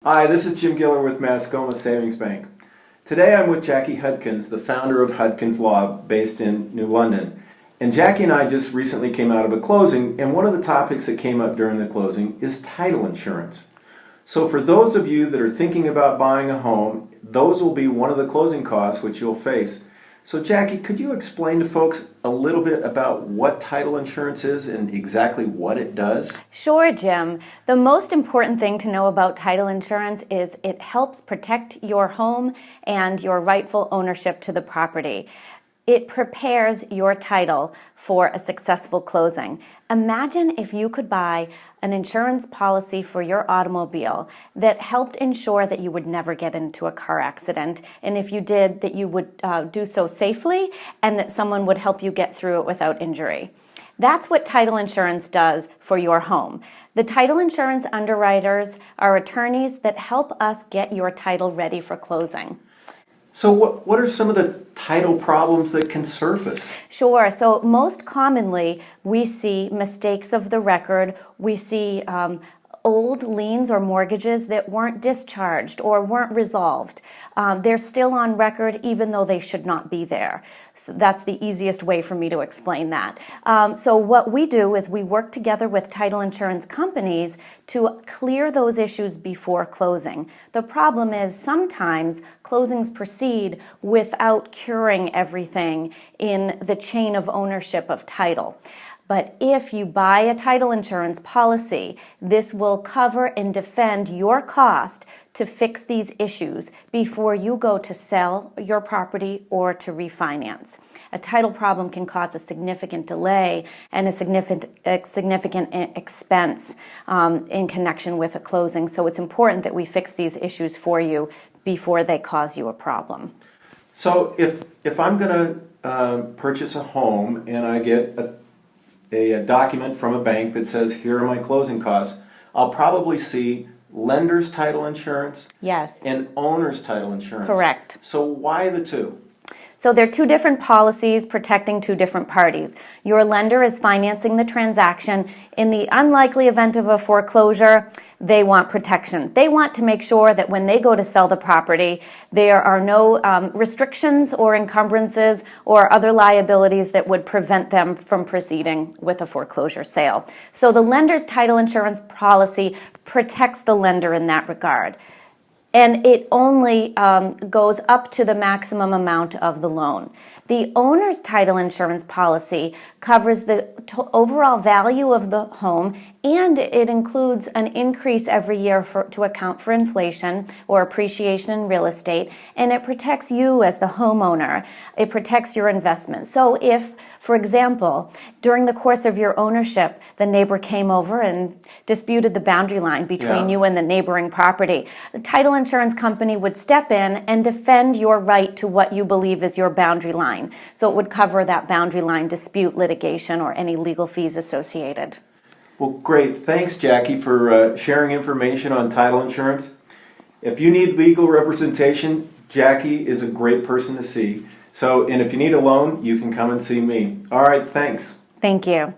Hi, this is Jim Giller with Mascoma Savings Bank. Today I'm with Jackie Hudkins, the founder of Hudkins Law based in New London. And Jackie and I just recently came out of a closing, and one of the topics that came up during the closing is title insurance. So for those of you that are thinking about buying a home, those will be one of the closing costs which you'll face. So Jackie, could you explain to folks a little bit about what title insurance is and exactly what it does? Sure, Jim. The most important thing to know about title insurance is it helps protect your home and your rightful ownership to the property. It prepares your title for a successful closing. Imagine if you could buy an insurance policy for your automobile that helped ensure that you would never get into a car accident, and if you did, that you would do so safely and that someone would help you get through it without injury. That's what title insurance does for your home. The title insurance underwriters are attorneys that help us get your title ready for closing. So what are some of the title problems that can surface? Sure. So most commonly, we see mistakes of the record. We see old liens or mortgages that weren't discharged or weren't resolved. They're still on record even though they should not be there. So that's the easiest way for me to explain that. So what we do is we work together with title insurance companies to clear those issues before closing. The problem is sometimes closings proceed without curing everything in the chain of ownership of title. But if you buy a title insurance policy, this will cover and defend your cost to fix these issues before you go to sell your property or to refinance. A title problem can cause a significant delay and a significant expense in connection with a closing. So it's important that we fix these issues for you before they cause you a problem. So if I'm going to purchase a home and I get a document from a bank that says, here are my closing costs, I'll probably see lender's title insurance Yes. and owner's title insurance. Correct. So why the two? So they're two different policies protecting two different parties. Your lender is financing the transaction. In the unlikely event of a foreclosure, they want protection. They want to make sure that when they go to sell the property, there are no restrictions or encumbrances or other liabilities that would prevent them from proceeding with a foreclosure sale. So the lender's title insurance policy protects the lender in that regard. And it only goes up to the maximum amount of the loan. The owner's title insurance policy covers the overall value of the home, and it includes an increase every year to account for inflation or appreciation in real estate, and it protects you as the homeowner. It protects your investment. So if, for example, during the course of your ownership, the neighbor came over and disputed the boundary line between you and the neighboring property, the title insurance company would step in and defend your right to what you believe is your boundary line. So it would cover that boundary line dispute, litigation, or any legal fees associated. Well, great. Thanks, Jackie, for sharing information on title insurance. If you need legal representation, Jackie is a great person to see. And if you need a loan, you can come and see me. All right, thanks. Thank you.